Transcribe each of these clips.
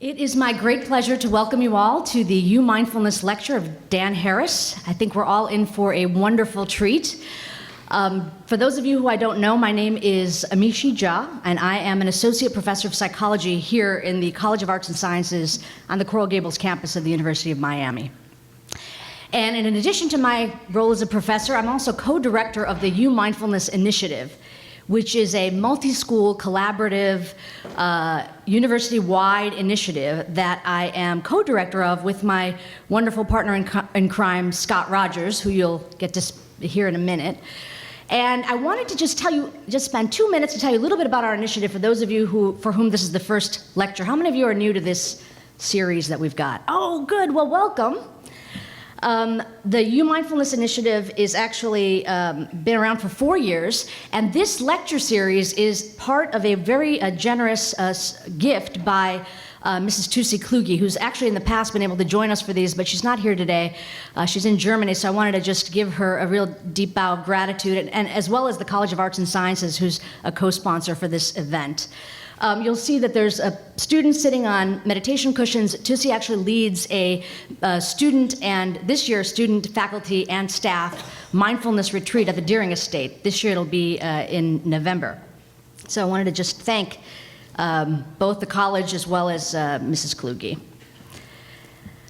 It is my great pleasure to welcome you all to the UMindfulness lecture of Dan Harris. I think we're all in for a wonderful treat. For those of you who I don't know, my name is Amishi Jha, and I am an associate professor of psychology here in the College of Arts and Sciences on the Coral Gables campus of the University of Miami. And in addition to my role as a professor, I'm also co-director of the UMindfulness initiative, which is a multi-school, collaborative, university-wide initiative that I am co-director of with my wonderful partner in crime, Scott Rogers, who you'll get to hear in a minute. And I wanted to just spend 2 minutes to tell you a little bit about our initiative for those of you for whom this is the first lecture. How many of you are new to this series that we've got? Oh, good, well, welcome. The UMindfulness initiative is actually been around for 4 years, and this lecture series is part of a very generous gift by Mrs. Tusi Kluge, who's actually in the past been able to join us for these, but she's not here today. She's in Germany, so I wanted to just give her a real deep bow of gratitude, and as well as the College of Arts and Sciences, who's a co-sponsor for this event. You'll see that there's a student sitting on meditation cushions. Tusi actually leads a student, and this year student, faculty, and staff mindfulness retreat at the Deering Estate. This year it'll be in November. So I wanted to just thank both the college as well as Mrs. Kluge.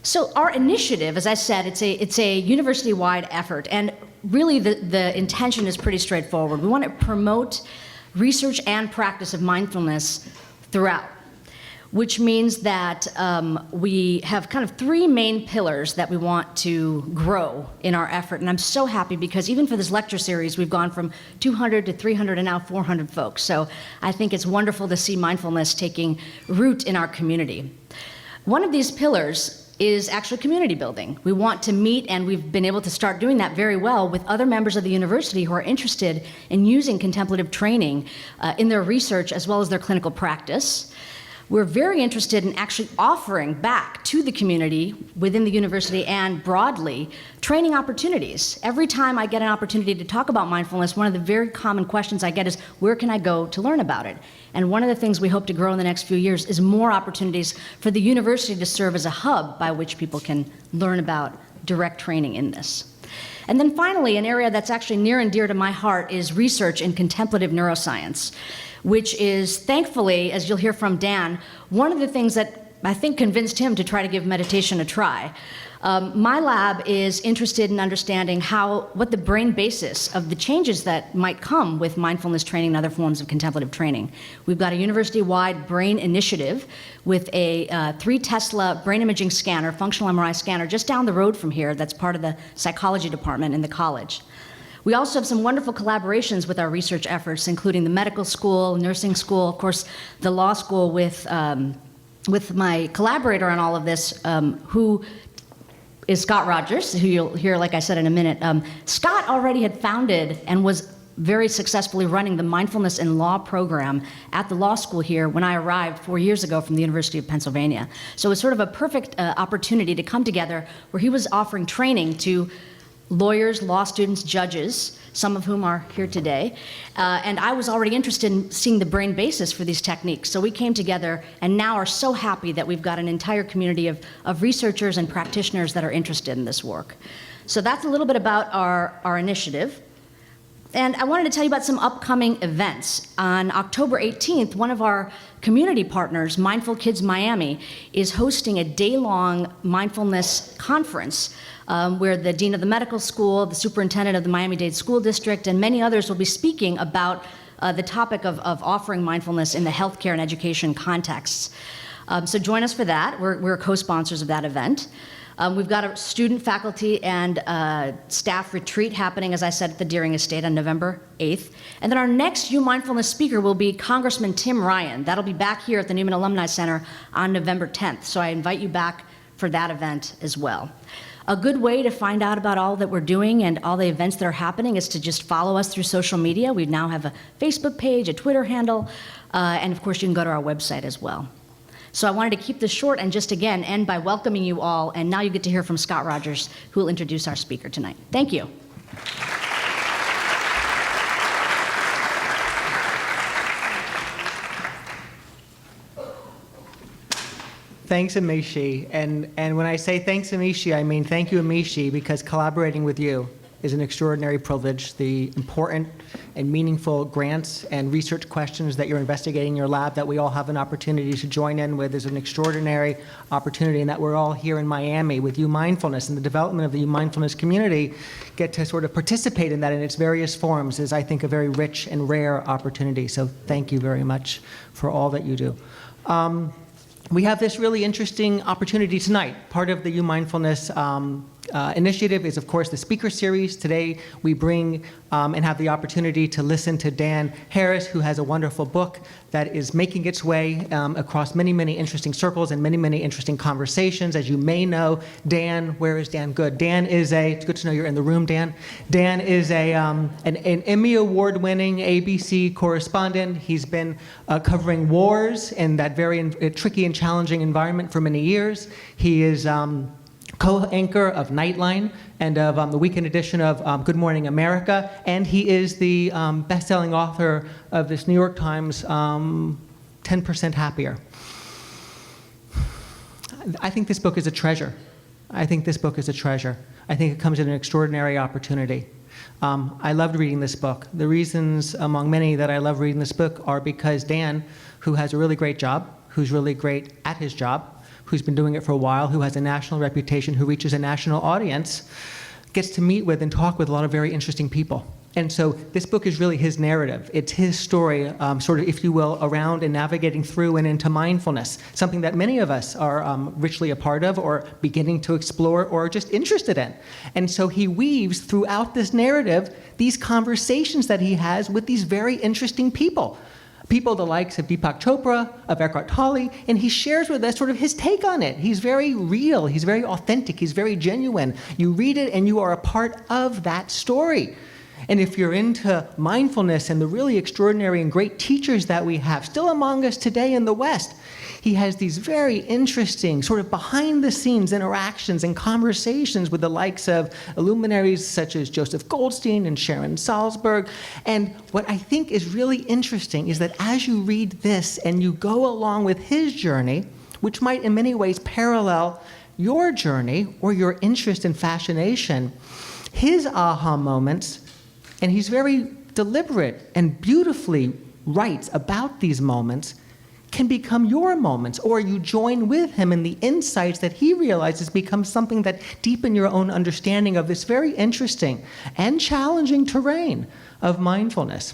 So our initiative, as I said, it's a university-wide effort, and really the intention is pretty straightforward. We want to promote research and practice of mindfulness throughout, which means that we have kind of 3 main pillars that we want to grow in our effort. And I'm so happy because even for this lecture series, we've gone from 200 to 300 and now 400 folks. So I think it's wonderful to see mindfulness taking root in our community. One of these pillars is actually community building. We want to meet, and we've been able to start doing that very well with other members of the university who are interested in using contemplative training in their research as well as their clinical practice. We're very interested in actually offering back to the community within the university and broadly training opportunities. Every time I get an opportunity to talk about mindfulness, one of the very common questions I get is, where can I go to learn about it? And one of the things we hope to grow in the next few years is more opportunities for the university to serve as a hub by which people can learn about direct training in this. And then finally, an area that's actually near and dear to my heart is research in contemplative neuroscience, which is, thankfully, as you'll hear from Dan, one of the things that I think convinced him to try to give meditation a try. My lab is interested in understanding what the brain basis of the changes that might come with mindfulness training and other forms of contemplative training. We've got a university-wide brain initiative with a 3 Tesla brain imaging scanner, functional MRI scanner, just down the road from here that's part of the psychology department in the college. We also have some wonderful collaborations with our research efforts, including the medical school, nursing school, of course, the law school with my collaborator on all of this, who is Scott Rogers, who you'll hear, like I said, in a minute. Scott already had founded and was very successfully running the Mindfulness in Law program at the law school here when I arrived 4 years ago from the University of Pennsylvania. So it was sort of a perfect opportunity to come together where he was offering training to lawyers, law students, judges, some of whom are here today. And I was already interested in seeing the brain basis for these techniques. So we came together and now are so happy that we've got an entire community of researchers and practitioners that are interested in this work. So that's a little bit about our initiative. And I wanted to tell you about some upcoming events. On October 18th, one of our community partners, Mindful Kids Miami, is hosting a day-long mindfulness conference where the dean of the medical school, the superintendent of the Miami-Dade School District, and many others will be speaking about the topic of offering mindfulness in the healthcare and education contexts. So join us for that. We're co-sponsors of that event. We've got a student, faculty, and staff retreat happening, as I said, at the Deering Estate on November 8th. And then our next UMindfulness speaker will be Congressman Tim Ryan. That'll be back here at the Newman Alumni Center on November 10th. So I invite you back for that event as well. A good way to find out about all that we're doing and all the events that are happening is to just follow us through social media. We now have a Facebook page, a Twitter handle, and of course you can go to our website as well. So I wanted to keep this short and just again end by welcoming you all, and now you get to hear from Scott Rogers, who will introduce our speaker tonight. Thank you. Thanks, Amishi. And when I say thanks, Amishi, I mean thank you, Amishi, because collaborating with you is an extraordinary privilege. The important and meaningful grants and research questions that you're investigating in your lab that we all have an opportunity to join in with is an extraordinary opportunity, and that we're all here in Miami with UMindfulness and the development of the UMindfulness community get to sort of participate in that in its various forms is, I think, a very rich and rare opportunity. So thank you very much for all that you do. We have this really interesting opportunity tonight. Part of the UMindfulness initiative is, of course, the speaker series. Today, we bring and have the opportunity to listen to Dan Harris, who has a wonderful book that is making its way across many, many interesting circles and many, many interesting conversations. As you may know, Dan, where is Dan? Good. Dan is it's good to know you're in the room, Dan. Dan is an Emmy Award-winning ABC correspondent. He's been covering wars in that very tricky and challenging environment for many years. He is co-anchor of Nightline and of the weekend edition of Good Morning America, and he is the best-selling author of this New York Times 10% Happier. I think this book is a treasure. I think this book is a treasure. I think it comes at an extraordinary opportunity. I loved reading this book. The reasons, among many, that I love reading this book are because Dan, who has a really great job, who's really great at his job, who's been doing it for a while, who has a national reputation, who reaches a national audience, gets to meet with and talk with a lot of very interesting people. And so this book is really his narrative. It's his story, sort of, if you will, around and navigating through and into mindfulness, something that many of us are richly a part of or beginning to explore or just interested in. And so he weaves throughout this narrative these conversations that he has with these very interesting people. People the likes of Deepak Chopra, of Eckhart Tolle, and he shares with us sort of his take on it. He's very real, he's very authentic, he's very genuine. You read it and you are a part of that story. And if you're into mindfulness and the really extraordinary and great teachers that we have still among us today in the West, he has these very interesting sort of behind-the-scenes interactions and conversations with the likes of luminaries such as Joseph Goldstein and Sharon Salzberg. And what I think is really interesting is that as you read this and you go along with his journey, which might in many ways parallel your journey or your interest and fascination, his aha moments, and he's very deliberate and beautifully writes about these moments, can become your moments, or you join with him in the insights that he realizes become something that deepen your own understanding of this very interesting and challenging terrain of mindfulness.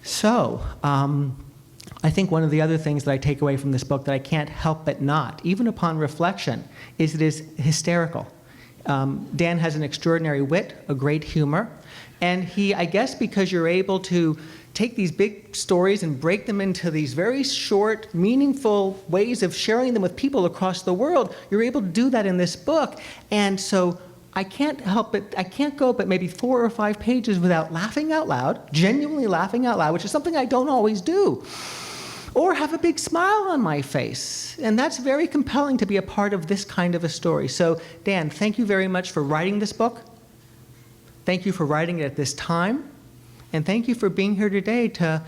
So, I think one of the other things that I take away from this book that I can't help but not, even upon reflection, is it is hysterical. Dan has an extraordinary wit, a great humor, and he, I guess because you're able to take these big stories and break them into these very short, meaningful ways of sharing them with people across the world, you're able to do that in this book. And so I can't go but maybe 4 or 5 pages without laughing out loud, genuinely laughing out loud, which is something I don't always do, or have a big smile on my face. And that's very compelling to be a part of this kind of a story. So Dan, thank you very much for writing this book. Thank you for writing it at this time. And thank you for being here today to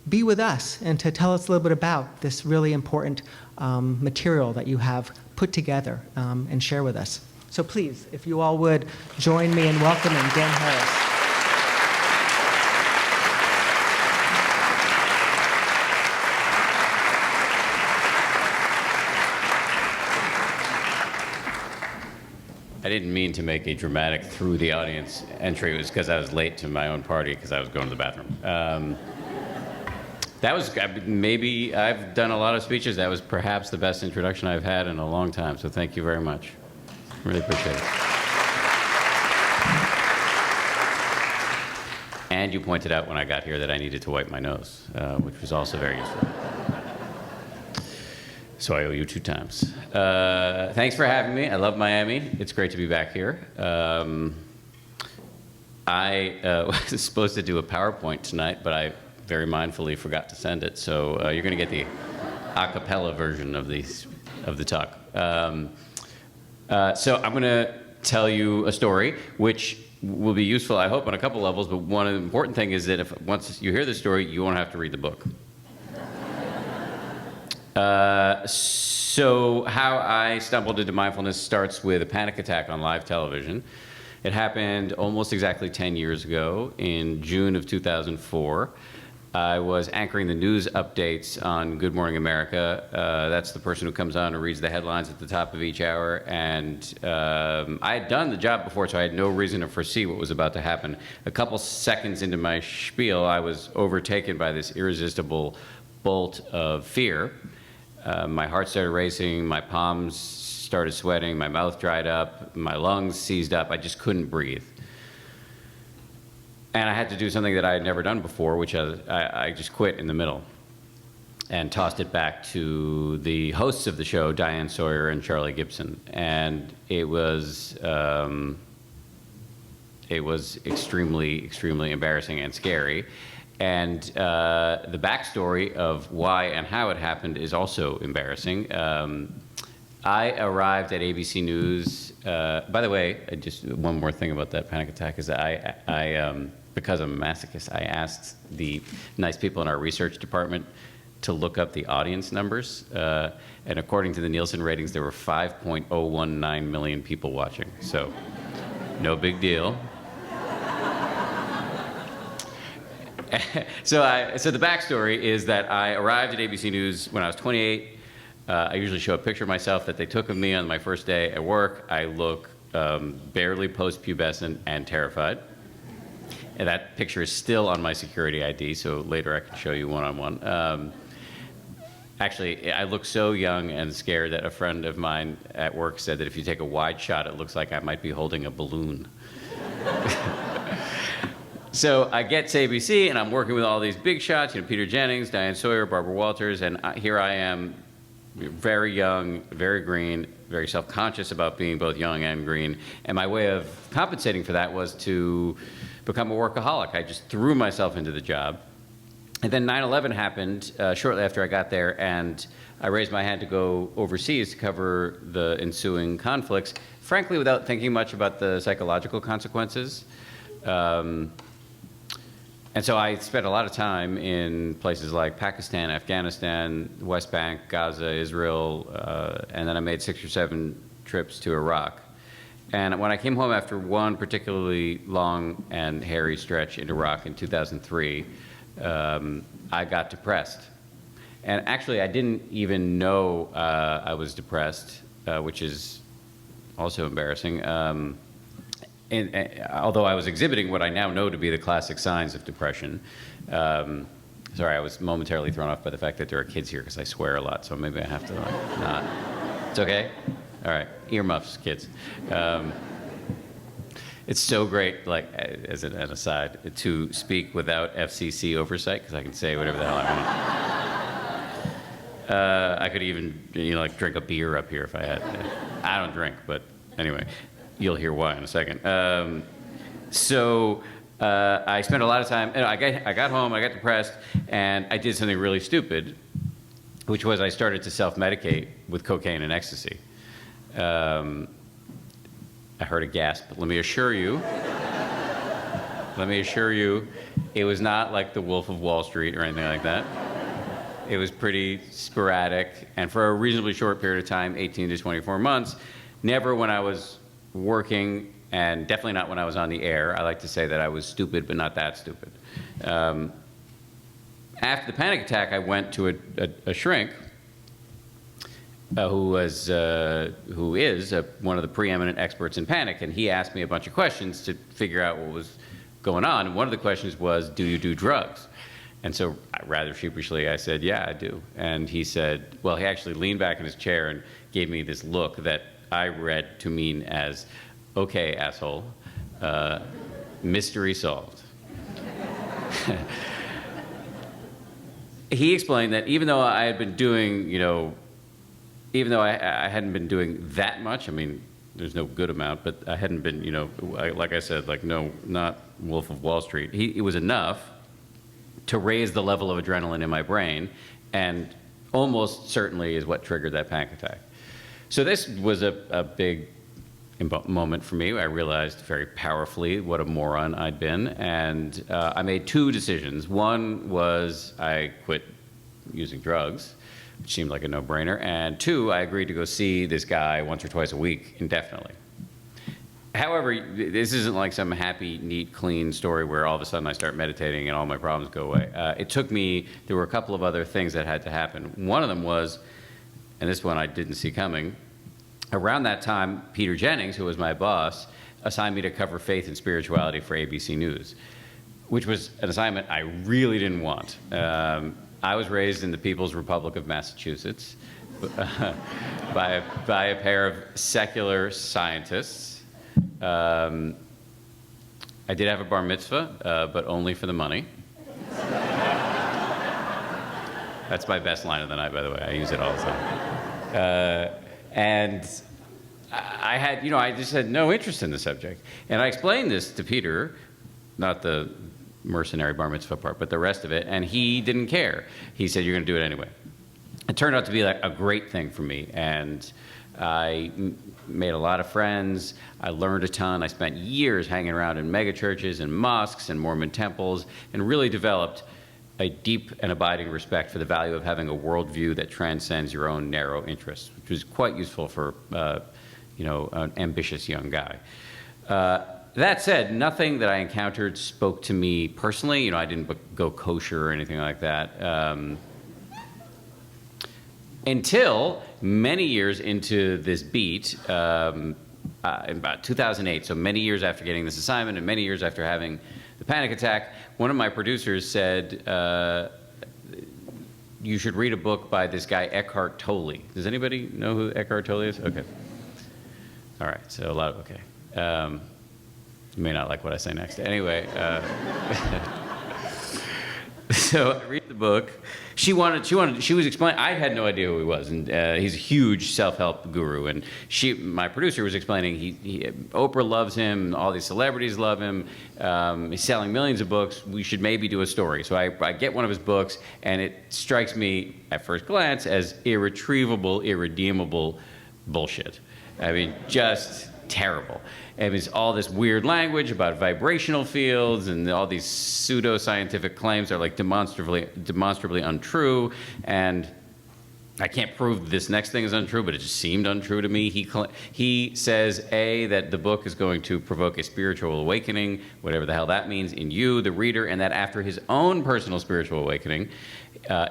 be with us and to tell us a little bit about this really important material that you have put together and share with us. So please, if you all would, join me in welcoming Dan Harris. I didn't mean to make a dramatic through the audience entry. It was because I was late to my own party because I was going to the bathroom. That was, maybe I've done a lot of speeches. That was perhaps the best introduction I've had in a long time. So thank you very much. Really appreciate it. And you pointed out when I got here that I needed to wipe my nose, which was also very useful. So I owe you 2 times. Thanks for having me. I love Miami. It's great to be back here. I was supposed to do a PowerPoint tonight, but I very mindfully forgot to send it. So you're going to get the a cappella version of the talk. So I'm going to tell you a story, which will be useful, I hope, on a couple levels. But one important thing is that once you hear the story, you won't have to read the book. So how I stumbled into mindfulness starts with a panic attack on live television. It happened almost exactly 10 years ago in June of 2004. I was anchoring the news updates on Good Morning America. That's the person who comes on and reads the headlines at the top of each hour. And I had done the job before, so I had no reason to foresee what was about to happen. A couple seconds into my spiel, I was overtaken by this irresistible bolt of fear. My heart started racing, my palms started sweating, my mouth dried up, my lungs seized up. I just couldn't breathe. And I had to do something that I had never done before, which I just quit in the middle and tossed it back to the hosts of the show, Diane Sawyer and Charlie Gibson. And it was extremely, extremely embarrassing and scary. And the backstory of why and how it happened is also embarrassing. I arrived at ABC News. By the way, just one more thing about that panic attack is that I because I'm a masochist, I asked the nice people in our research department to look up the audience numbers. And according to the Nielsen ratings, there were 5.019 million people watching. So no big deal. So the backstory is that I arrived at ABC News when I was 28. I usually show a picture of myself that they took of me on my first day at work. I look barely post-pubescent and terrified. And that picture is still on my security ID, so later I can show you one-on-one. Actually, I look so young and scared that a friend of mine at work said that if you take a wide shot, it looks like I might be holding a balloon. So I get to ABC, and I'm working with all these big shots, Peter Jennings, Diane Sawyer, Barbara Walters, and here I am, very young, very green, very self-conscious about being both young and green. And my way of compensating for that was to become a workaholic. I just threw myself into the job. And then 9/11 happened shortly after I got there, and I raised my hand to go overseas to cover the ensuing conflicts, frankly, without thinking much about the psychological consequences. And so I spent a lot of time in places like Pakistan, Afghanistan, West Bank, Gaza, Israel, and then I made 6 or 7 trips to Iraq. And when I came home after one particularly long and hairy stretch in Iraq in 2003, I got depressed. And actually, I didn't even know I was depressed, which is also embarrassing. Although I was exhibiting what I now know to be the classic signs of depression. Sorry, I was momentarily thrown off by the fact that there are kids here because I swear a lot, so maybe I have to not. It's okay? All right, earmuffs, kids. It's so great, like, as an aside, to speak without FCC oversight, because I can say whatever the hell I want. I could even, like, drink a beer up here if I had to. I don't drink, but anyway. You'll hear why in a second. I spent a lot of time, and I got home, I got depressed, and I did something really stupid, which was I started to self-medicate with cocaine and ecstasy. I heard a gasp. Let me assure you, it was not like the Wolf of Wall Street or anything like that. It was pretty sporadic, and for a reasonably short period of time, 18 to 24 months, never when I was working, and definitely not when I was on the air. I like to say that I was stupid, but not that stupid. After the panic attack, I went to a shrink who is one of the preeminent experts in panic, and he asked me a bunch of questions to figure out what was going on. And one of the questions was, do you do drugs? And so rather sheepishly, I said, yeah, I do. And he said, well, he actually leaned back in his chair and gave me this look that I read to mean as, okay, asshole, mystery solved. He explained that even though I had been doing, even though I hadn't been doing that much, I mean, there's no good amount, but I hadn't been, like I said, like, no, not Wolf of Wall Street. It was enough to raise the level of adrenaline in my brain, and almost certainly is what triggered that panic attack. So this was a big moment for me. I realized very powerfully what a moron I'd been, and I made 2 decisions. One was I quit using drugs, which seemed like a no-brainer. And 2, I agreed to go see this guy once or twice a week indefinitely. However, this isn't like some happy, neat, clean story where all of a sudden I start meditating and all my problems go away. It took me, there were a couple of other things that had to happen. One of them was, and this one I didn't see coming, around that time, Peter Jennings, who was my boss, assigned me to cover faith and spirituality for ABC News, which was an assignment I really didn't want. I was raised in the People's Republic of Massachusetts by a pair of secular scientists. I did have a bar mitzvah, but only for the money. That's my best line of the night, by the way. I use it all the time. And I had, I just had no interest in the subject. And I explained this to Peter, not the mercenary bar mitzvah part, but the rest of it, and he didn't care. He said, "You're going to do it anyway." It turned out to be like a great thing for me, and I made a lot of friends. I learned a ton. I spent years hanging around in mega churches and mosques and Mormon temples, and really developed a deep and abiding respect for the value of having a worldview that transcends your own narrow interests, which was quite useful for an ambitious young guy. That said, nothing that I encountered spoke to me personally. I didn't go kosher or anything like that. Until many years into this beat, in about 2008, so many years after getting this assignment and many years after having the panic attack, one of my producers said, "You should read a book by this guy, Eckhart Tolle." Does anybody know who Eckhart Tolle is? Okay. All right, so you may not like what I say next. Anyway, so I read the book. She was explaining, I had no idea who he was, and he's a huge self-help guru, and my producer was explaining, Oprah loves him, all these celebrities love him, he's selling millions of books, we should maybe do a story. So I get one of his books, and it strikes me, at first glance, as irretrievable, irredeemable bullshit. I mean, just terrible. And it's all this weird language about vibrational fields, and all these pseudo-scientific claims are like demonstrably untrue. And I can't prove this next thing is untrue, but it just seemed untrue to me. He says, A, that the book is going to provoke a spiritual awakening, whatever the hell that means, in you, the reader, and that after his own personal spiritual awakening,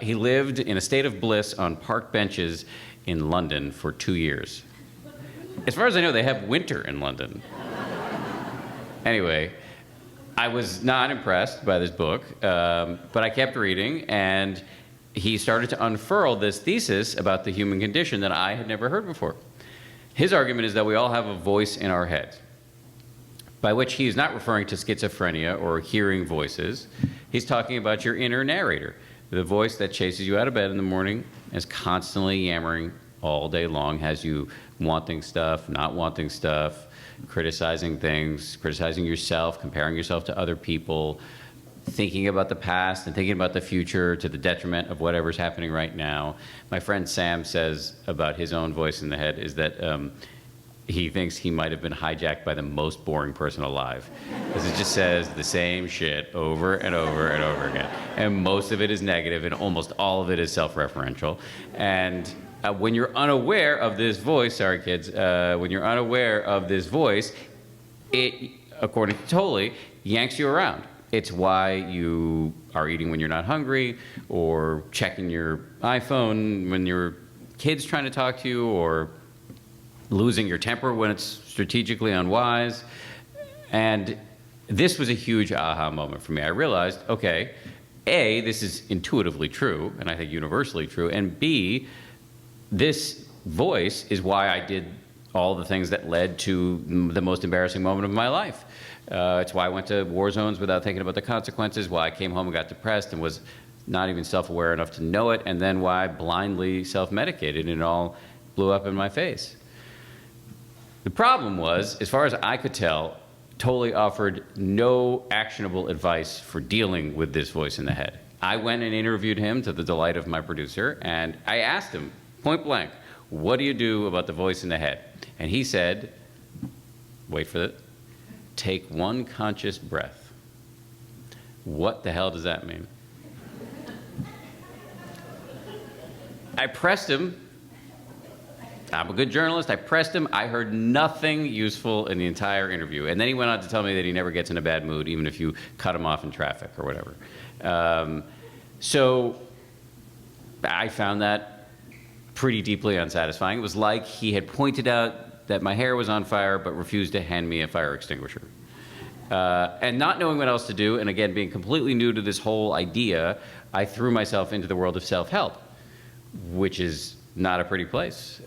he lived in a state of bliss on park benches in London for 2 years. As far as I know, they have winter in London. Anyway, I was not impressed by this book, but I kept reading, and he started to unfurl this thesis about the human condition that I had never heard before. His argument is that we all have a voice in our heads, by which he is not referring to schizophrenia or hearing voices. He's talking about your inner narrator, the voice that chases you out of bed in the morning, is constantly yammering all day long, has you wanting stuff, not wanting stuff, criticizing things, criticizing yourself, comparing yourself to other people, thinking about the past and thinking about the future to the detriment of whatever's happening right now. My friend Sam says about his own voice in the head is that he thinks he might have been hijacked by the most boring person alive, because it just says the same shit over and over and over again. And most of it is negative, and almost all of it is self-referential. And when you're unaware of this voice, when you're unaware of this voice, it, according to Tolle, yanks you around. It's why you are eating when you're not hungry, or checking your iPhone when your kid's trying to talk to you, or losing your temper when it's strategically unwise. And this was a huge aha moment for me. I realized, okay, A, this is intuitively true, and I think universally true, and B, this voice is why I did all the things that led to the most embarrassing moment of my life. It's why I went to war zones without thinking about the consequences, why I came home and got depressed and was not even self-aware enough to know it, and then why I blindly self-medicated, and it all blew up in my face. The problem was, as far as I could tell, Tolle offered no actionable advice for dealing with this voice in the head. I went and interviewed him to the delight of my producer, and I asked him, point blank, what do you do about the voice in the head? And he said, wait for it, take one conscious breath. What the hell does that mean? I pressed him. I'm a good journalist. I pressed him. I heard nothing useful in the entire interview. And then he went on to tell me that he never gets in a bad mood, even if you cut him off in traffic or whatever. So I found that pretty deeply unsatisfying. It was like he had pointed out that my hair was on fire, but refused to hand me a fire extinguisher. And not knowing what else to do, and again, being completely new to this whole idea, I threw myself into the world of self-help, which is not a pretty place,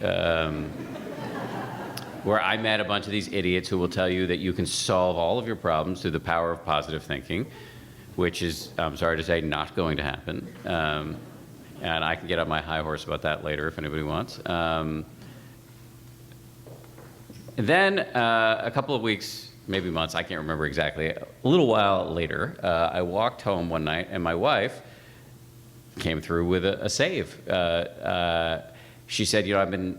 where I met a bunch of these idiots who will tell you that you can solve all of your problems through the power of positive thinking, which is, I'm sorry to say, not going to happen. And I can get up my high horse about that later if anybody wants. And then a couple of weeks, maybe months, I can't remember exactly, a little while later, I walked home one night and my wife came through with a save. She said, you know, I've been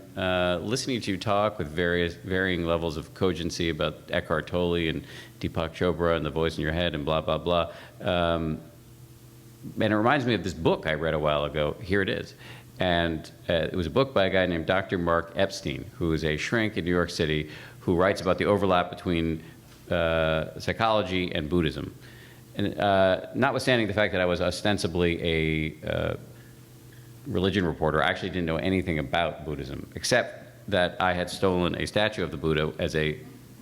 listening to you talk with varying levels of cogency about Eckhart Tolle and Deepak Chopra and the voice in your head and blah, blah, blah. And it reminds me of this book I read a while ago. Here it is. And it was a book by a guy named Dr. Mark Epstein, who is a shrink in New York City, who writes about the overlap between psychology and Buddhism. And notwithstanding the fact that I was ostensibly a religion reporter, I actually didn't know anything about Buddhism, except that I had stolen a statue of the Buddha as a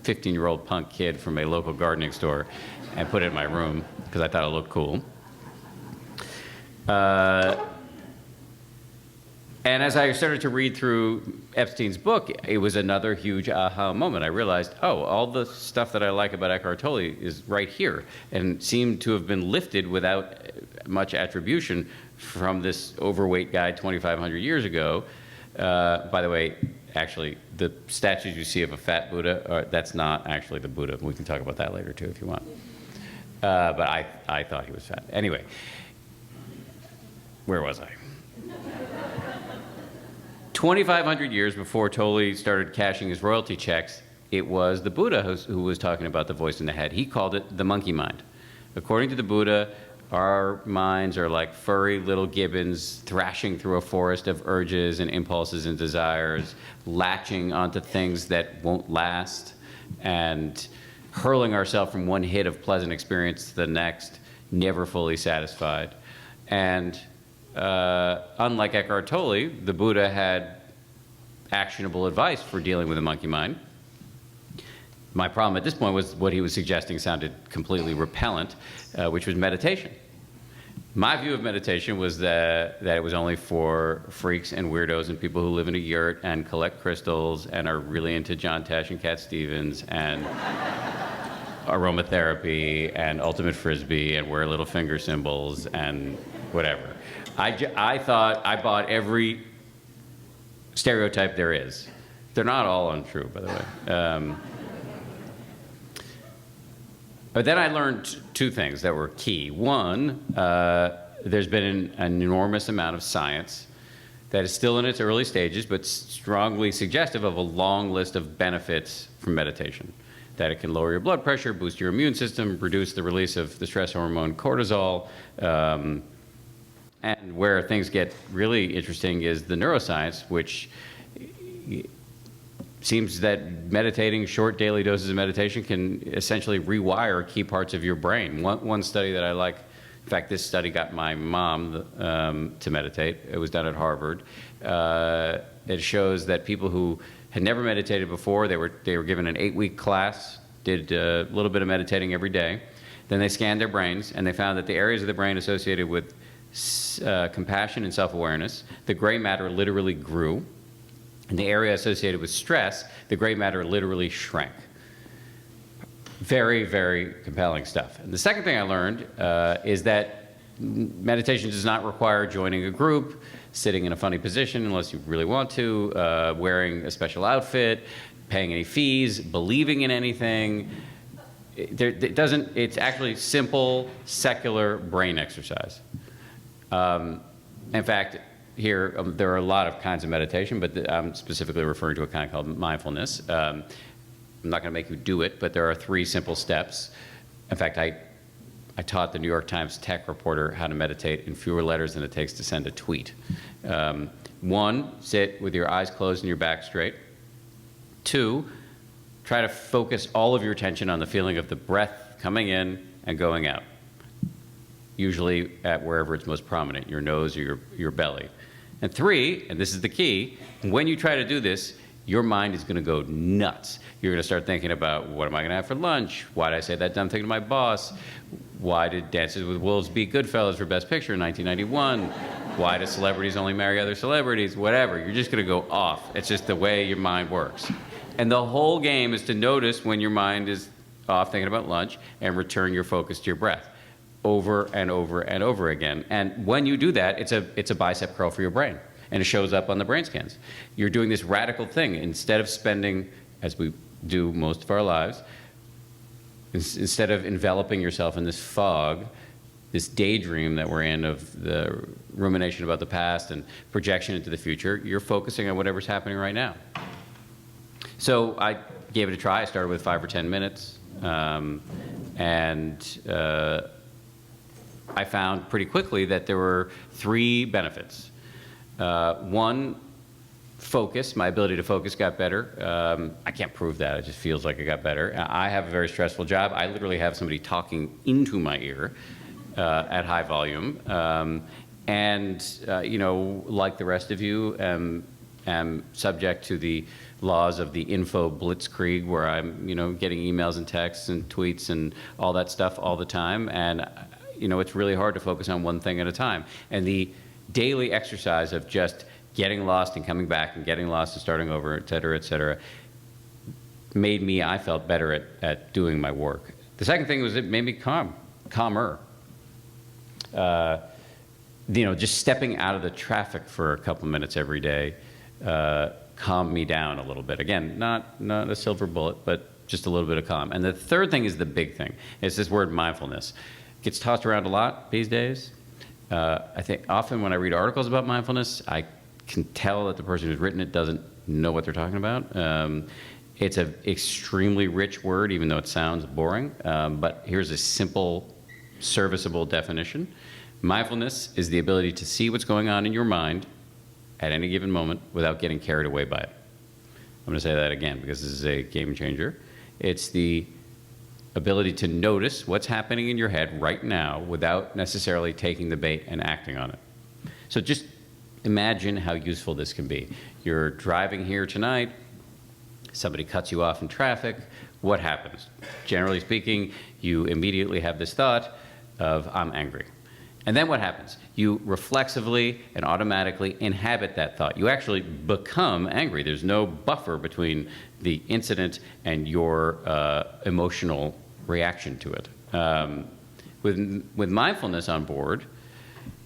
15-year-old punk kid from a local gardening store and put it in my room because I thought it looked cool. And as I started to read through Epstein's book, it was another huge aha moment. I realized, oh, all the stuff that I like about Eckhart Tolle is right here, and seemed to have been lifted without much attribution from this overweight guy 2,500 years ago. By the way, actually, the statues you see of a fat Buddha, that's not actually the Buddha. We can talk about that later, too, if you want. But I thought he was fat. Anyway, where was I? 2,500 years before Tolle started cashing his royalty checks, it was the Buddha who was talking about the voice in the head. He called it the monkey mind. According to the Buddha, our minds are like furry little gibbons thrashing through a forest of urges and impulses and desires, latching onto things that won't last, and hurling ourselves from one hit of pleasant experience to the next, never fully satisfied. And unlike Eckhart Tolle, the Buddha had actionable advice for dealing with the monkey mind. My problem at this point was what he was suggesting sounded completely repellent, which was meditation. My view of meditation was that it was only for freaks and weirdos and people who live in a yurt and collect crystals and are really into John Tesh and Cat Stevens and aromatherapy and ultimate frisbee and wear little finger symbols and whatever. I thought I bought every stereotype there is. They're not all untrue, by the way. But then I learned two things that were key. One, there's been an enormous amount of science that is still in its early stages, but strongly suggestive of a long list of benefits from meditation. That it can lower your blood pressure, boost your immune system, reduce the release of the stress hormone cortisol. And where things get really interesting is the neuroscience, which seems that meditating, short daily doses of meditation, can essentially rewire key parts of your brain. One study that I like, in fact, this study got my mom to meditate. It was done at Harvard. It shows that people who had never meditated before, they were given an 8-week class, did a little bit of meditating every day. Then they scanned their brains, and they found that the areas of the brain associated with compassion and self-awareness, the gray matter literally grew. In the area associated with stress, the gray matter literally shrank. Very, very compelling stuff. And the second thing I learned is that meditation does not require joining a group, sitting in a funny position unless you really want to, wearing a special outfit, paying any fees, believing in anything. It's actually simple, secular brain exercise. In fact, here, there are a lot of kinds of meditation, but I'm specifically referring to a kind called mindfulness. I'm not going to make you do it, but there are 3 simple steps. In fact, I I taught the New York Times tech reporter how to meditate in fewer letters than it takes to send a tweet. 1, sit with your eyes closed and your back straight. 2, try to focus all of your attention on the feeling of the breath coming in and going out, usually at wherever it's most prominent, your nose or your belly. And 3, and this is the key, when you try to do this, your mind is going to go nuts. You're going to start thinking about, what am I going to have for lunch? Why did I say that dumb thing to my boss? Why did Dances with Wolves beat Goodfellas for Best Picture in 1991? Why do celebrities only marry other celebrities? Whatever. You're just going to go off. It's just the way your mind works. And the whole game is to notice when your mind is off thinking about lunch and return your focus to your breath over and over and over again. And when you do that, it's a bicep curl for your brain. And it shows up on the brain scans. You're doing this radical thing. Instead of spending, as we do most of our lives, instead of enveloping yourself in this fog, this daydream that we're in of the rumination about the past and projection into the future, you're focusing on whatever's happening right now. So I gave it a try. I started with 5 or 10 minutes. I found pretty quickly that there were 3 benefits. 1, focus. My ability to focus got better. I can't prove that. It just feels like it got better. I have a very stressful job. I literally have somebody talking into my ear at high volume. You know, like the rest of you, am subject to the laws of the info blitzkrieg, where I'm, you know, getting emails and texts and tweets and all that stuff all the time. And, you know, it's really hard to focus on one thing at a time. And the daily exercise of just getting lost and coming back and getting lost and starting over, et cetera, made me, I felt, better at doing my work. The second thing was it made me calmer. You know, just stepping out of the traffic for a couple minutes every day calmed me down a little bit. Again, not a silver bullet, but just a little bit of calm. And the third thing is the big thing. It's this word mindfulness. It gets tossed around a lot these days. I think often when I read articles about mindfulness, I can tell that the person who's written it doesn't know what they're talking about. It's an extremely rich word, even though it sounds boring. But here's a simple, serviceable definition. Mindfulness is the ability to see what's going on in your mind at any given moment without getting carried away by it. I'm going to say that again because this is a game changer. It's the ability to notice what's happening in your head right now without necessarily taking the bait and acting on it. So just imagine how useful this can be. You're driving here tonight, somebody cuts you off in traffic, what happens? Generally speaking, you immediately have this thought of, I'm angry. And then what happens? You reflexively and automatically inhabit that thought. You actually become angry. There's no buffer between the incident and your emotional reaction to it. With mindfulness on board,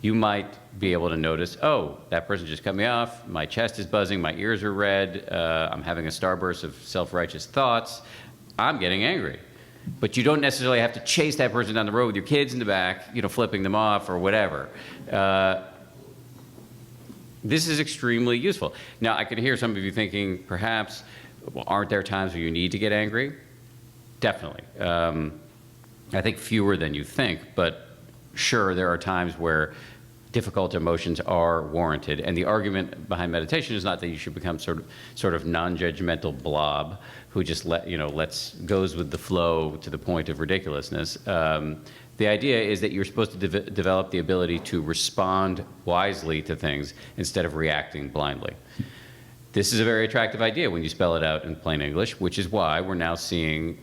you might be able to notice, oh, that person just cut me off, my chest is buzzing, my ears are red, I'm having a starburst of self-righteous thoughts, I'm getting angry. But you don't necessarily have to chase that person down the road with your kids in the back, you know, flipping them off or whatever. This is extremely useful. Now, I can hear some of you thinking, perhaps, well, aren't there times where you need to get angry? Definitely. I think fewer than you think, but sure, there are times where difficult emotions are warranted. And the argument behind meditation is not that you should become sort of non-judgmental blob who just goes with the flow to the point of ridiculousness. The idea is that you're supposed to develop the ability to respond wisely to things instead of reacting blindly. This is a very attractive idea when you spell it out in plain English, which is why we're now seeing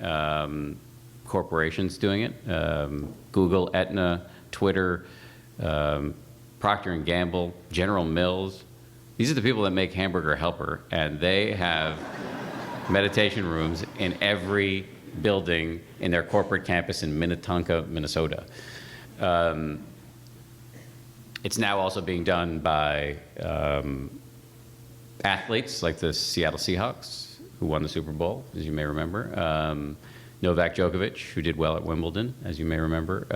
corporations doing it. Google, Aetna, Twitter, Procter & Gamble, General Mills. These are the people that make Hamburger Helper, and they have meditation rooms in every building in their corporate campus in Minnetonka, Minnesota. It's now also being done by athletes like the Seattle Seahawks, who won the Super Bowl, as you may remember. Novak Djokovic, who did well at Wimbledon, as you may remember.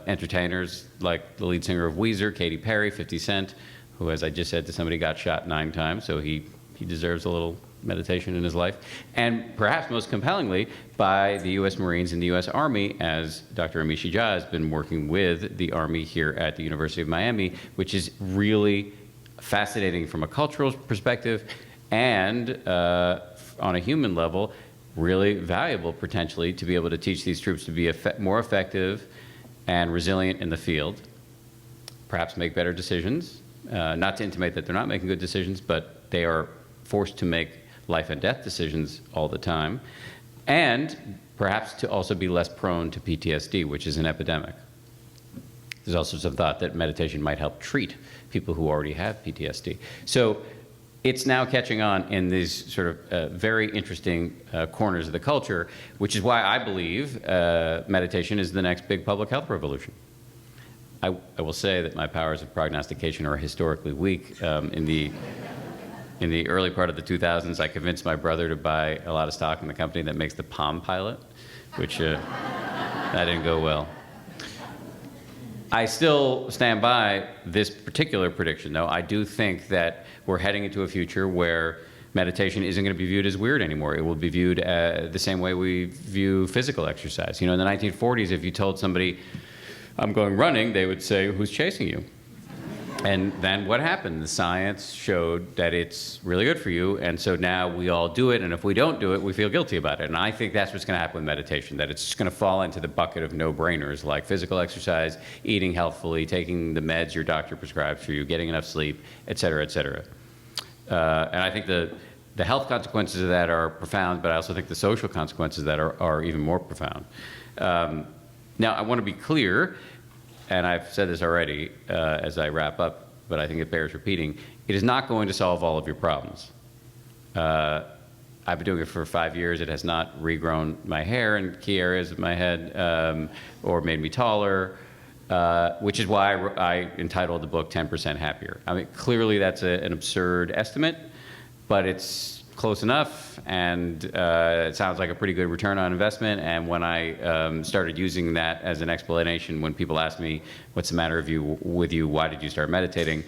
Entertainers like the lead singer of Weezer, Katy Perry, 50 Cent, who, as I just said to somebody, got shot 9 times, so he deserves a little meditation in his life, and perhaps most compellingly by the U.S. Marines and the U.S. Army, as Dr. Amishi Jha has been working with the Army here at the University of Miami, which is really fascinating from a cultural perspective and on a human level, really valuable potentially to be able to teach these troops to be more effective and resilient in the field, perhaps make better decisions, not to intimate that they're not making good decisions, but they are forced to make life and death decisions all the time, and perhaps to also be less prone to PTSD, which is an epidemic. There's also some thought that meditation might help treat people who already have PTSD. So it's now catching on in these sort of very interesting corners of the culture, which is why I believe meditation is the next big public health revolution. I will say that my powers of prognostication are historically weak. In the early part of the 2000s, I convinced my brother to buy a lot of stock in the company that makes the Palm Pilot, which that didn't go well. I still stand by this particular prediction, though. I do think that we're heading into a future where meditation isn't going to be viewed as weird anymore. It will be viewed the same way we view physical exercise. You know, in the 1940s, if you told somebody, I'm going running, they would say, who's chasing you? And then what happened? The science showed that it's really good for you, and so now we all do it, and if we don't do it, we feel guilty about it. And I think that's what's going to happen with meditation, that it's just going to fall into the bucket of no-brainers, like physical exercise, eating healthfully, taking the meds your doctor prescribes for you, getting enough sleep, et cetera, et cetera. And I think the health consequences of that are profound, but I also think the social consequences of that are even more profound. Now, I want to be clear, and I've said this already as I wrap up, but I think it bears repeating, it is not going to solve all of your problems. I've been doing it for 5 years. It has not regrown my hair in key areas of my head or made me taller, which is why I entitled the book 10% Happier. I mean, clearly that's an absurd estimate, but it's close enough, and it sounds like a pretty good return on investment. And when I started using that as an explanation, when people ask me, what's the matter with you, why did you start meditating,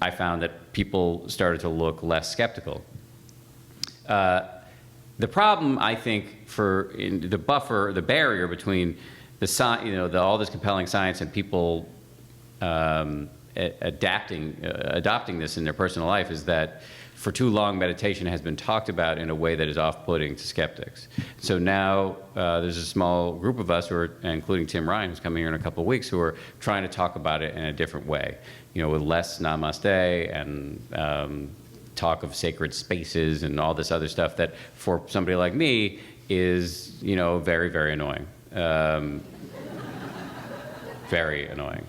I found that people started to look less skeptical. The problem, I think, the barrier between all this compelling science and people adopting this in their personal life is that for too long, meditation has been talked about in a way that is off-putting to skeptics. So now there's a small group of us, including Tim Ryan, who's coming here in a couple of weeks, who are trying to talk about it in a different way, with less namaste and talk of sacred spaces and all this other stuff that, for somebody like me, is very, very annoying. Very annoying.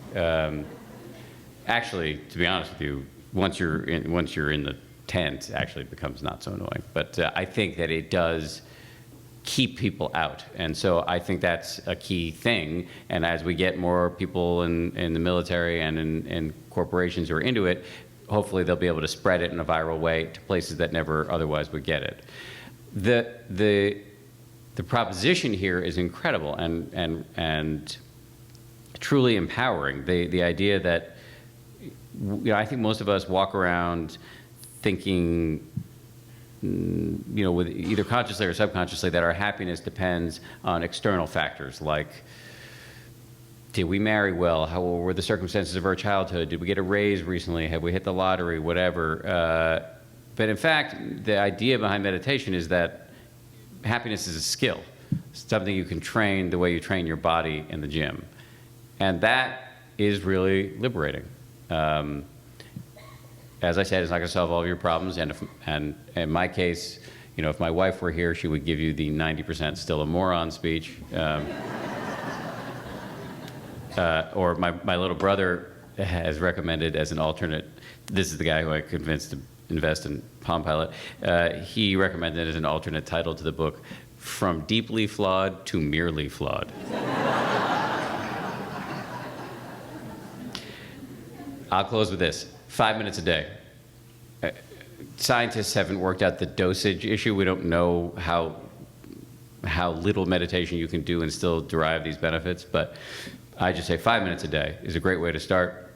Actually, to be honest with you, once you're in the tent, actually becomes not so annoying. But I think that it does keep people out, and so I think that's a key thing. And as we get more people in the military and in corporations who are into it, hopefully they'll be able to spread it in a viral way to places that never otherwise would get it. The proposition here is incredible and truly empowering. The idea that I think most of us walk around thinking, with either consciously or subconsciously, that our happiness depends on external factors like, did we marry well? How were the circumstances of our childhood? Did we get a raise recently? Have we hit the lottery? Whatever. But in fact, the idea behind meditation is that happiness is a skill, something you can train the way you train your body in the gym. And that is really liberating. As I said, it's not going to solve all of your problems, and in my case, if my wife were here, she would give you the 90% still a moron speech. Or my little brother has recommended as an alternate, this is the guy who I convinced to invest in Palm Pilot, he recommended as an alternate title to the book, From Deeply Flawed to Merely Flawed. I'll close with this. 5 minutes a day. Scientists haven't worked out the dosage issue. We don't know how little meditation you can do and still derive these benefits, but I just say 5 minutes a day is a great way to start.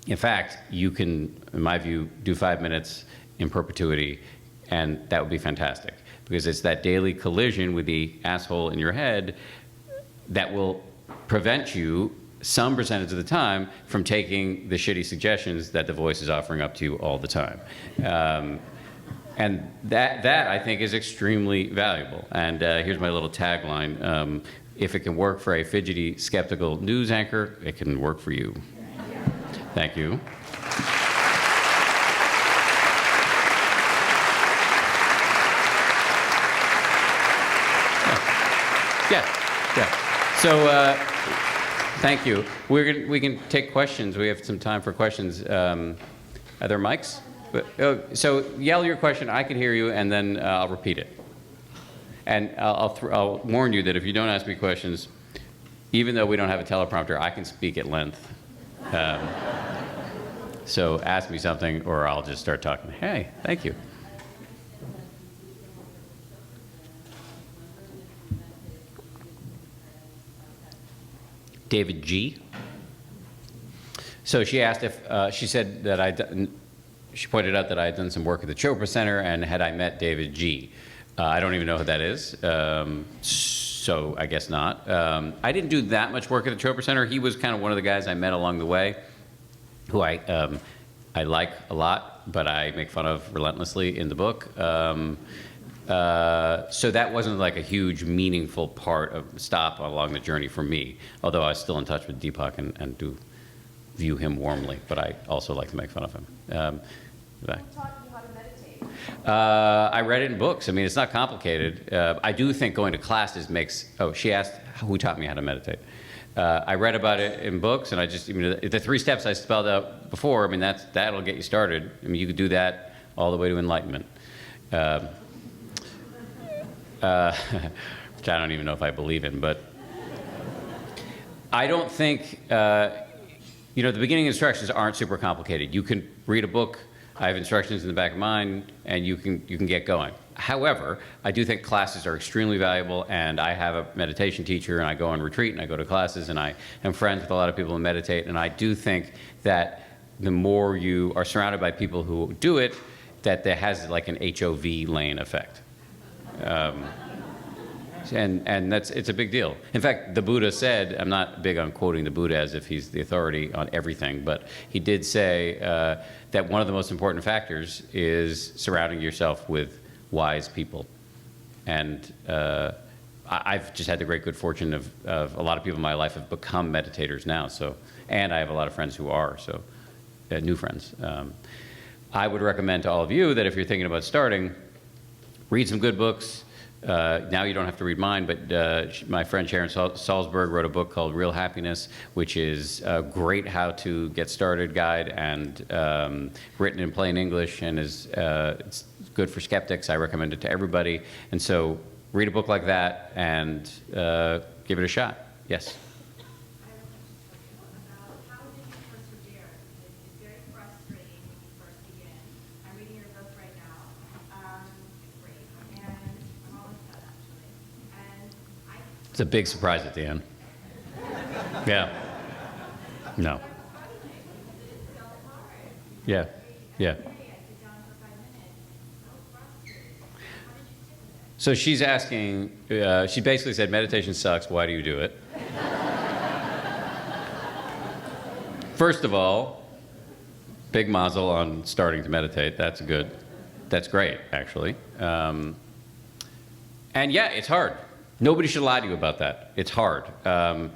In fact, you can, in my view, do 5 minutes in perpetuity And that would be fantastic, because it's that daily collision with the asshole in your head that will prevent you, some percentage of the time, from taking the shitty suggestions that the voice is offering up to you all the time. And that I think is extremely valuable. And here's my little tagline. If it can work for a fidgety, skeptical news anchor, it can work for you. Thank you. Yeah. So, thank you. We can take questions. We have some time for questions. Are there mics? So yell your question. I can hear you, and then I'll repeat it. And I'll warn you that if you don't ask me questions, even though we don't have a teleprompter, I can speak at length. So ask me something, or I'll just start talking. Hey, thank you. David G. So she asked if, she said that she pointed out that I had done some work at the Chopra Center, and had I met David G. I don't even know who that is, so I guess not. I didn't do that much work at the Chopra Center. He was kind of one of the guys I met along the way, who I like a lot, but I make fun of relentlessly in the book. So that wasn't like a huge, meaningful stop along the journey for me, although I was still in touch with Deepak and do view him warmly, but I also like to make fun of him. Who taught you how to meditate? I read it in books. I mean, it's not complicated. I do think going to classes makes, she asked who taught me how to meditate. I read about it in books, and I just, the 3 steps I spelled out before, I mean, that'll get you started. I mean, you could do that all the way to enlightenment. Which I don't even know if I believe in, but I don't think, the beginning instructions aren't super complicated. You can read a book, I have instructions in the back of mine, and you can get going. However, I do think classes are extremely valuable, and I have a meditation teacher, and I go on retreat, and I go to classes, and I am friends with a lot of people who meditate, and I do think that the more you are surrounded by people who do it, that there has like an HOV lane effect. And it's a big deal. In fact, the Buddha said, I'm not big on quoting the Buddha as if he's the authority on everything, but he did say that one of the most important factors is surrounding yourself with wise people. And I've just had the great good fortune of a lot of people in my life have become meditators now. So, and I have a lot of friends who are, so new friends. I would recommend to all of you that if you're thinking about starting, read some good books. Now you don't have to read mine, but my friend Sharon Salzberg wrote a book called Real Happiness, which is a great how-to get started guide, and written in plain English, and it's good for skeptics. I recommend it to everybody. And so read a book like that and give it a shot. Yes? It's a big surprise at the end. Yeah. No. Yeah. Yeah. So she's asking, she basically said, meditation sucks, why do you do it? First of all, big mazel on starting to meditate. That's good. That's great, actually. And yeah, it's hard. Nobody should lie to you about that. It's hard. I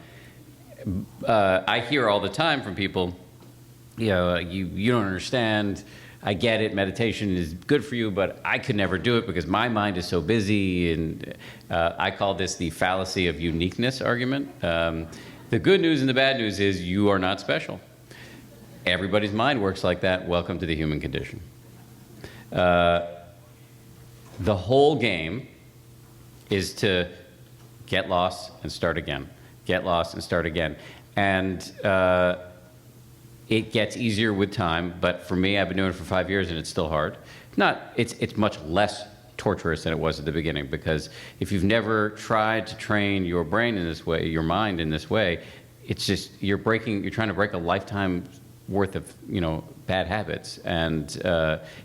hear all the time from people, you don't understand. I get it. Meditation is good for you, but I could never do it because my mind is so busy. And I call this the fallacy of uniqueness argument. The good news and the bad news is you are not special. Everybody's mind works like that. Welcome to the human condition. The whole game is to get lost and start again. Get lost and start again. And it gets easier with time, but for me, I've been doing it for 5 years and it's still hard. It's much less torturous than it was at the beginning, because if you've never tried to train your brain in this way, your mind in this way, it's just, you're trying to break a lifetime worth of, bad habits, and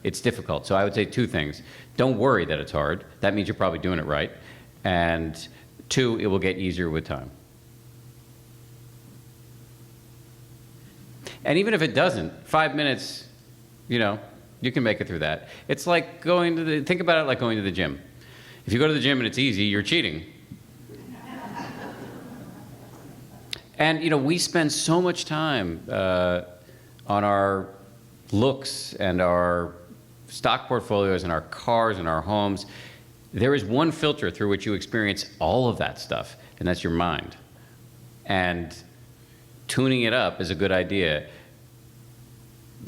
it's difficult. So I would say two things. Don't worry that it's hard. That means you're probably doing it right. And two, it will get easier with time. And even if it doesn't, 5 minutes, you can make it through that. It's like think about it like going to the gym. If you go to the gym and it's easy, you're cheating. And, we spend so much time on our looks and our stock portfolios and our cars and our homes. There is one filter through which you experience all of that stuff, and that's your mind. And tuning it up is a good idea.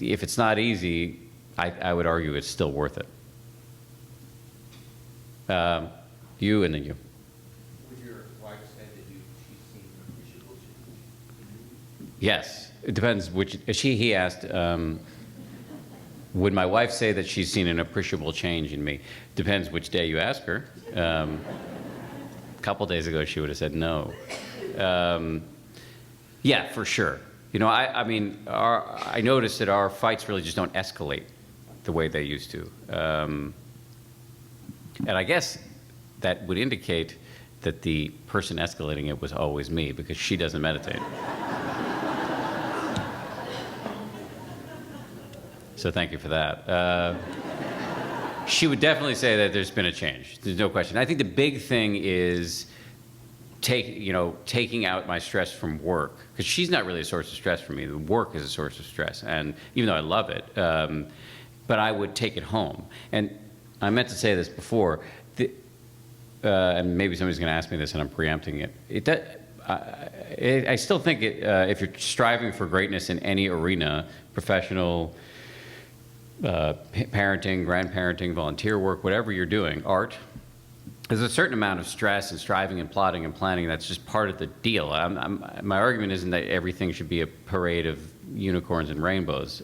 If it's not easy, I would argue it's still worth it. You and then you. Would your wife say that she's seen appreciable change? Yes. It depends which. He asked, would my wife say that she's seen an appreciable change in me? Depends which day you ask her. A couple days ago, she would have said no. Yeah, for sure. I noticed that our fights really just don't escalate the way they used to. And I guess that would indicate that the person escalating it was always me, because she doesn't meditate. So thank you for that. She would definitely say that there's been a change. There's no question. I think the big thing is taking out my stress from work, because she's not really a source of stress for me. The work is a source of stress, and even though I love it, but I would take it home. And I meant to say this before, and maybe somebody's going to ask me this, and I'm preempting it. I still think if you're striving for greatness in any arena, professional, parenting, grandparenting, volunteer work, whatever you're doing, art, there's a certain amount of stress and striving and plotting and planning that's just part of the deal. My argument isn't that everything should be a parade of unicorns and rainbows.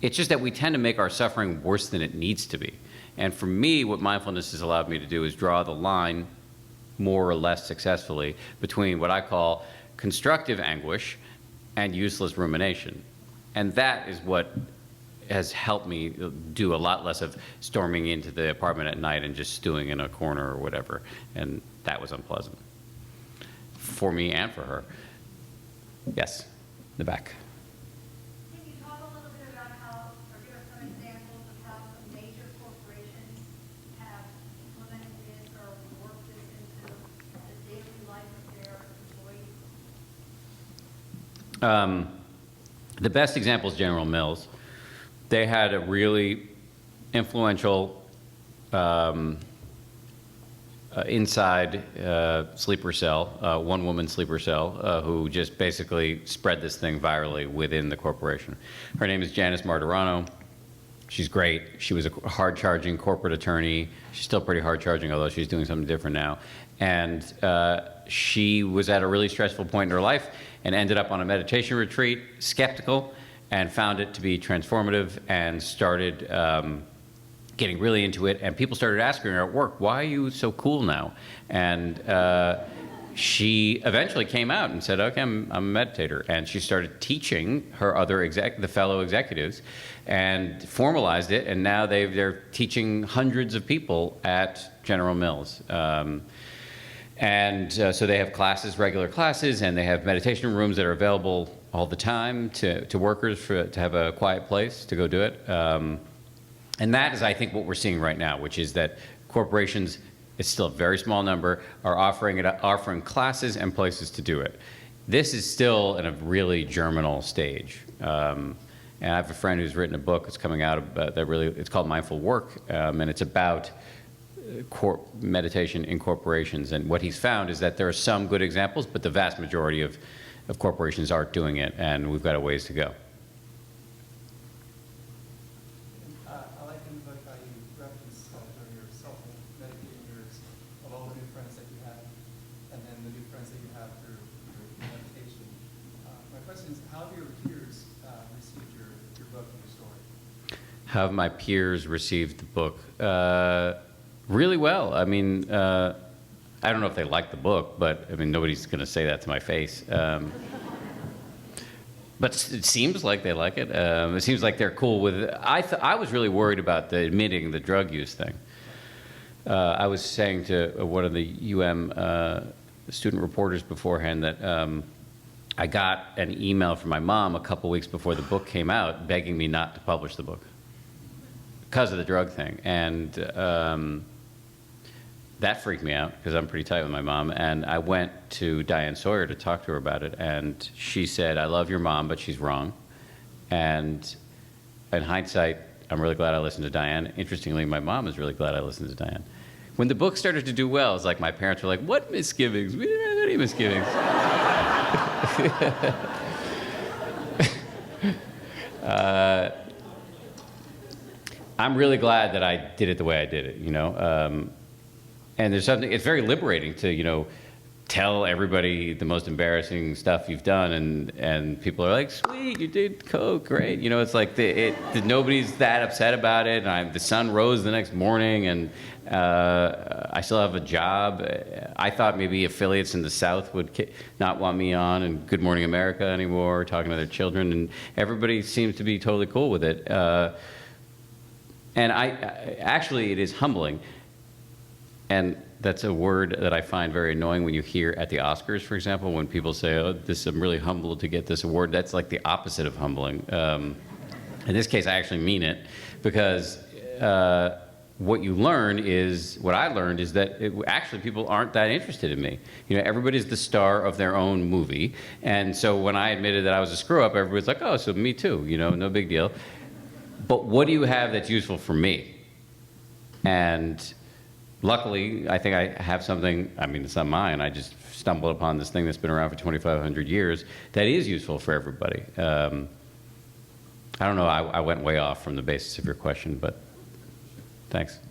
It's just that we tend to make our suffering worse than it needs to be. And for me, what mindfulness has allowed me to do is draw the line, more or less successfully, between what I call constructive anguish and useless rumination. And that is what has helped me do a lot less of storming into the apartment at night and just stewing in a corner or whatever. And that was unpleasant for me and for her. Yes, in the back. Can you talk a little bit about how, or give us some examples of how some major corporations have implemented this or worked this into the daily life of their employees? The best example is General Mills. They had a really influential inside sleeper cell, one-woman sleeper cell, who just basically spread this thing virally within the corporation. Her name is Janice Martirano. She's great. She was a hard-charging corporate attorney. She's still pretty hard-charging, although she's doing something different now. And she was at a really stressful point in her life and ended up on a meditation retreat, skeptical, and found it to be transformative, and started getting really into it. And people started asking her at work, "Why are you so cool now?" And she eventually came out and said, "Okay, I'm a meditator." And she started teaching her other the fellow executives, and formalized it. And now they're teaching hundreds of people at General Mills. So they have classes, regular classes, and they have meditation rooms that are available all the time to workers to have a quiet place to go do it. And that is, I think, what we're seeing right now, which is that corporations, it's still a very small number, are offering classes and places to do it. This is still in a really germinal stage. And I have a friend who's written a book that's coming out it's called Mindful Work, and it's about meditation in corporations. And what he's found is that there are some good examples, but the vast majority of corporations aren't doing it, and we've got a ways to go. I like in the book how you reference during your self-medicating years of all the new friends that you have, and then the new friends that you have through your meditation. My question is, how have your peers received your book and your story? How have my peers received the book? Really well. I mean, I don't know if they like the book, but I mean, nobody's going to say that to my face. But it seems like they like it. It seems like they're cool with it. I was really worried about the admitting the drug use thing. I was saying to one of the student reporters beforehand that I got an email from my mom a couple weeks before the book came out begging me not to publish the book because of the drug thing. And that freaked me out because I'm pretty tight with my mom. And I went to Diane Sawyer to talk to her about it. And she said, I love your mom, but she's wrong. And in hindsight, I'm really glad I listened to Diane. Interestingly, my mom is really glad I listened to Diane. When the book started to do well, it's like my parents were like, what misgivings? We didn't have any misgivings. I'm really glad that I did it the way I did it, you know? And there's something, it's very liberating to, you know, tell everybody the most embarrassing stuff you've done, and people are like, sweet, you did coke, great. You know, it's like nobody's that upset about it, and the sun rose the next morning, and I still have a job. I thought maybe affiliates in the South would not want me on in Good Morning America anymore, talking to their children, and everybody seems to be totally cool with it. And actually, it is humbling. And that's a word that I find very annoying when you hear at the Oscars, for example, when people say, oh, I'm really humbled to get this award. That's like the opposite of humbling. In this case, I actually mean it, because what I learned is that actually people aren't that interested in me. You know, everybody's the star of their own movie. And so when I admitted that I was a screw-up, everybody's like, oh, so me too, you know, no big deal. But what do you have that's useful for me? And luckily, I think I have something, I mean, it's not mine, I just stumbled upon this thing that's been around for 2,500 years that is useful for everybody. I don't know, I went way off from the basis of your question, but thanks. Do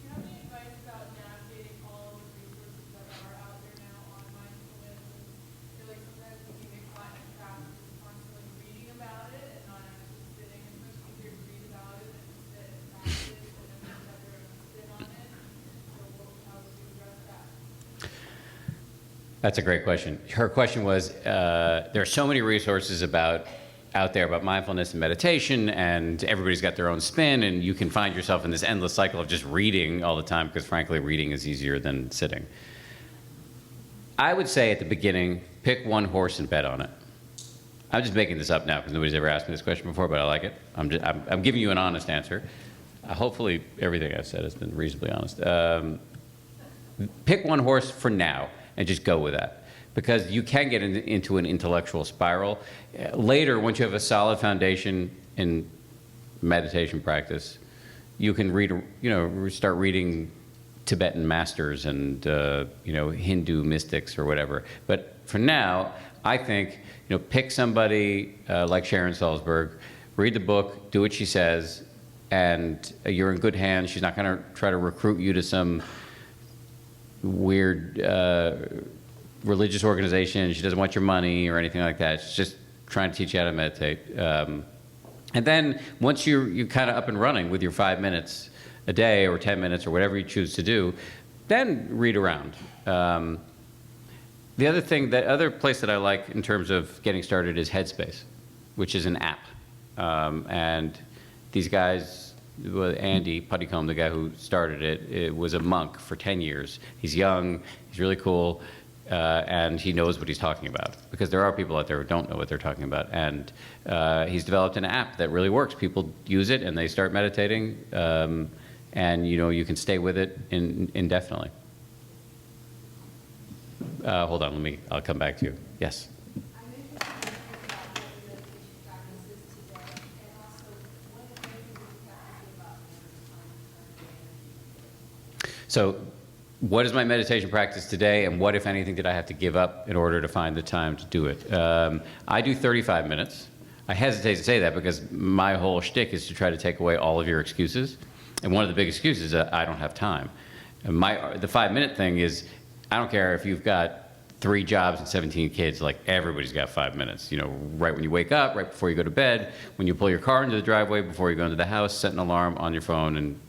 you have any advice about navigating all of the resources that are out there now on mindfulness? I feel like sometimes we can get caught in a trap of just constantly reading about it and not actually sitting, and it's much easier to read about it than to sit and practice and then have everyone sit on it. So how would you address that? That's a great question. Her question was, there are so many resources out there about mindfulness and meditation, and everybody's got their own spin, and you can find yourself in this endless cycle of just reading all the time, because frankly, reading is easier than sitting. I would say at the beginning, pick one horse and bet on it. I'm just making this up now because nobody's ever asked me this question before, but I like it. I'm giving you an honest answer. Hopefully everything I've said has been reasonably honest. Pick one horse for now and just go with that, because you can get into an intellectual spiral. Later, once you have a solid foundation in meditation practice, you can start reading Tibetan masters and Hindu mystics or whatever. But for now, I think pick somebody like Sharon Salzberg, read the book, do what she says, and you're in good hands. She's not going to try to recruit you to some weird religious organization. She doesn't want your money or anything like that. She's just trying to teach you how to meditate. And then once you're kind of up and running with your 5 minutes a day or 10 minutes or whatever you choose to do, then read around. The other place that I like in terms of getting started is Headspace, which is an app. And these guys, Andy Puttycombe, the guy who started it was a monk for 10 years. He's young, he's really cool, and he knows what he's talking about, because there are people out there who don't know what they're talking about. And he's developed an app that really works. People use it and they start meditating, and you can stay with it indefinitely. Hold on, I'll come back to you. Yes? I'm interested in hearing about what your meditation practice is today, and also what if anything you have to give up in order to find the time. So what is my meditation practice today, and what, if anything, did I have to give up in order to find the time to do it? I do 35 minutes. I hesitate to say that because my whole shtick is to try to take away all of your excuses. And one of the big excuses is that I don't have time. And the 5-minute thing is, I don't care if you've got 3 jobs and 17 kids, like everybody's got 5 minutes. Right when you wake up, right before you go to bed, when you pull your car into the driveway, before you go into the house, set an alarm on your phone and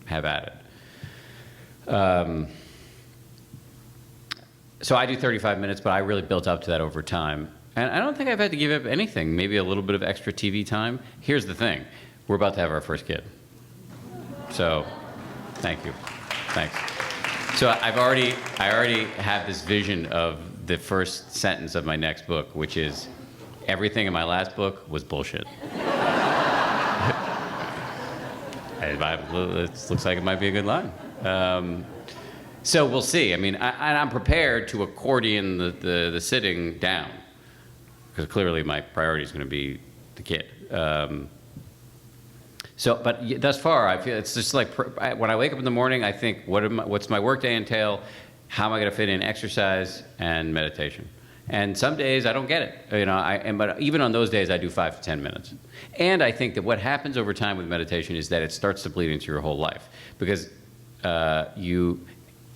have at it. So I do 35 minutes, but I really built up to that over time. And I don't think I've had to give up anything, maybe a little bit of extra TV time. Here's the thing. We're about to have our first kid. So, thank you. Thanks. So I already have this vision of the first sentence of my next book, which is, everything in my last book was bullshit. It looks like it might be a good line. So we'll see. I mean, I'm prepared to accordion the sitting down, because clearly my priority is going to be the kid. But thus far, I feel it's just like when I wake up in the morning, I think, what's my workday entail? How am I going to fit in exercise and meditation? And some days I don't get it, but even on those days, I do 5 to 10 minutes. And I think that what happens over time with meditation is that it starts to bleed into your whole life, because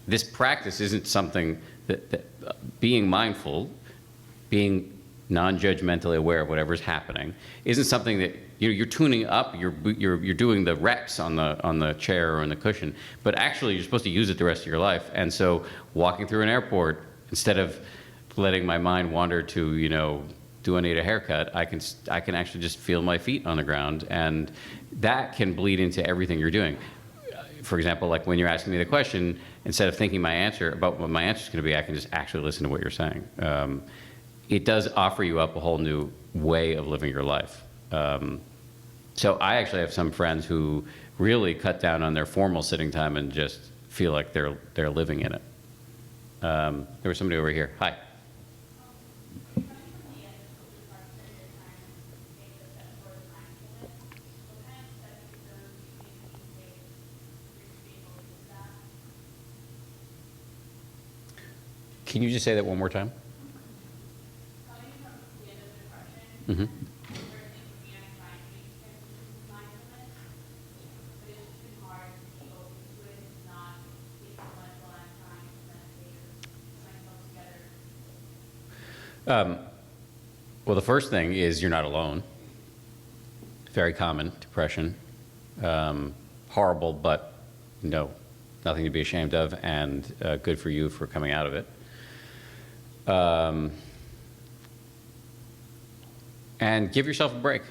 this practice isn't something that being mindful, being non-judgmentally aware of whatever's happening, isn't something that you're tuning up. You're doing the reps on the chair or on the cushion, but actually you're supposed to use it the rest of your life. And so, walking through an airport, instead of letting my mind wander to do I need a haircut, I can actually just feel my feet on the ground, and that can bleed into everything you're doing. For example, like when you're asking me the question, instead of thinking about what my answer is going to be, I can just actually listen to what you're saying. It does offer you up a whole new way of living your life. So I actually have some friends who really cut down on their formal sitting time and just feel like they're living in it. There was somebody over here. Hi. Can you just say that one more time? Mm-hmm. Well, the first thing is you're not alone. Very common, depression. Horrible, but nothing to be ashamed of, and good for you for coming out of it. And give yourself a break.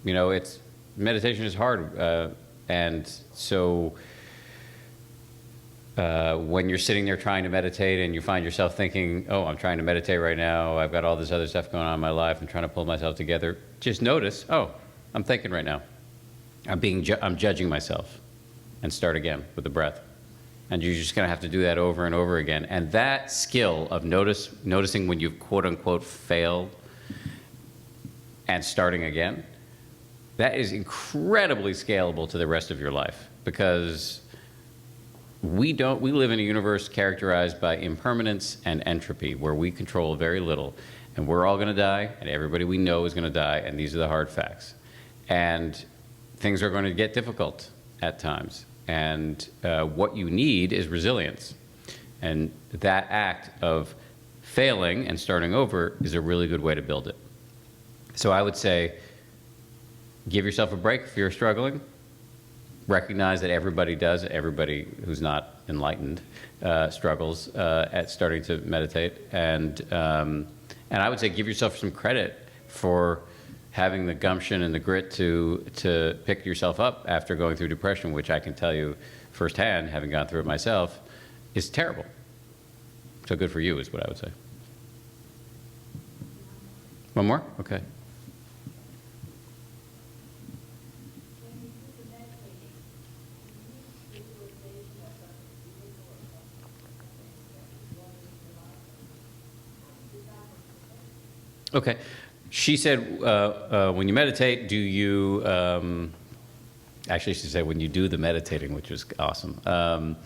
Meditation is hard, and so when you're sitting there trying to meditate and you find yourself thinking, oh, I'm trying to meditate right now, I've got all this other stuff going on in my life, I'm trying to pull myself together, just notice, oh, I'm thinking right now. I'm judging myself, and start again with the breath. And you're just going to have to do that over and over again. And that skill of noticing when you've quote unquote failed and starting again, that is incredibly scalable to the rest of your life, because we live in a universe characterized by impermanence and entropy, where we control very little, and we're all going to die, and everybody we know is going to die, and these are the hard facts. And things are going to get difficult at times, and what you need is resilience. And that act of failing and starting over is a really good way to build it. So I would say, give yourself a break if you're struggling. Recognize that everybody does. Everybody who's not enlightened struggles at starting to meditate. And I would say, give yourself some credit for having the gumption and the grit to pick yourself up after going through depression, which I can tell you firsthand, having gone through it myself, is terrible. So good for you is what I would say. One more? Okay. Okay. She said, when you meditate, do you, actually she said when you do the meditating, which was awesome.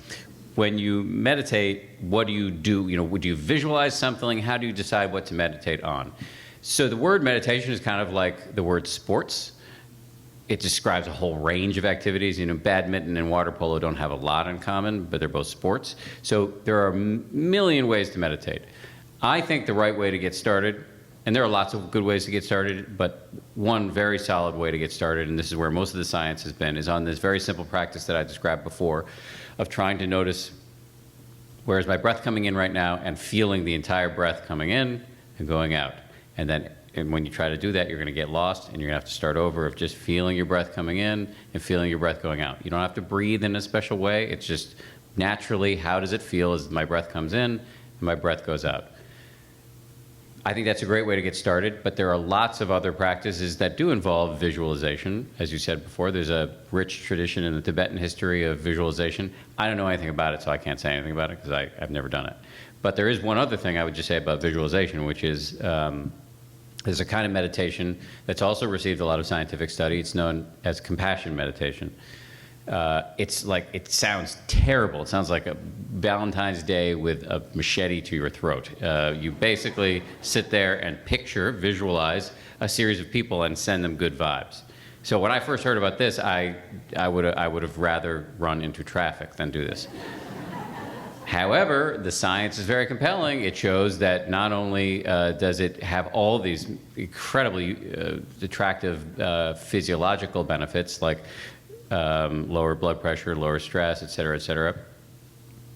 When you meditate, what do you do? Would you visualize something? How do you decide what to meditate on? So the word meditation is kind of like the word sports. It describes a whole range of activities. Badminton and water polo don't have a lot in common, but they're both sports. So there are a million ways to meditate. I think the right way to get started, and there are lots of good ways to get started, but one very solid way to get started, and this is where most of the science has been, is on this very simple practice that I described before of trying to notice, where is my breath coming in right now, and feeling the entire breath coming in and going out. And when you try to do that, you're going to get lost, and you're going to have to start over of just feeling your breath coming in and feeling your breath going out. You don't have to breathe in a special way. It's just naturally, how does it feel as my breath comes in and my breath goes out? I think that's a great way to get started, but there are lots of other practices that do involve visualization. As you said before, there's a rich tradition in the Tibetan history of visualization. I don't know anything about it, so I can't say anything about it because I've never done it. But there is one other thing I would just say about visualization, which is there's a kind of meditation that's also received a lot of scientific study. It's known as compassion meditation. It's like, it sounds terrible. It sounds like a Valentine's Day with a machete to your throat. You basically sit there and visualize a series of people and send them good vibes. So when I first heard about this, I would have rather run into traffic than do this. However, the science is very compelling. It shows that not only does it have all these incredibly attractive physiological benefits, like lower blood pressure, lower stress, et cetera,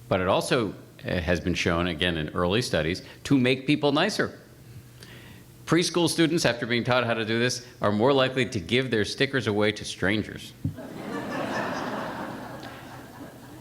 but it also has been shown, again, in early studies, to make people nicer. Preschool students, after being taught how to do this, are more likely to give their stickers away to strangers.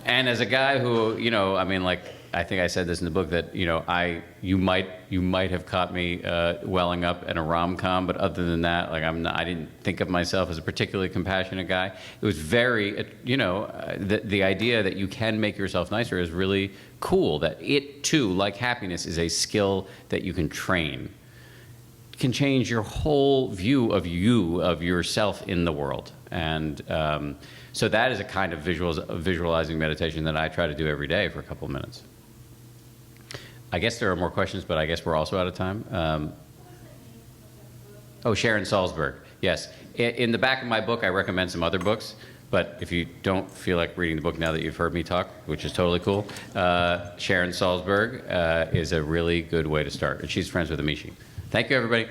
And as a guy who, I think I said this in the book that, you might have caught me welling up in a rom-com, but other than that, I didn't think of myself as a particularly compassionate guy. It was very, the idea that you can make yourself nicer is really cool. That it too, like happiness, is a skill that you can train. It can change your whole view of yourself in the world, and. So that is a kind of visualizing meditation that I try to do every day for a couple of minutes. I guess there are more questions, but I guess we're also out of time. Sharon Salzberg. Yes. In the back of my book, I recommend some other books, but if you don't feel like reading the book now that you've heard me talk, which is totally cool, Sharon Salzberg is a really good way to start. And she's friends with Amishi. Thank you, everybody.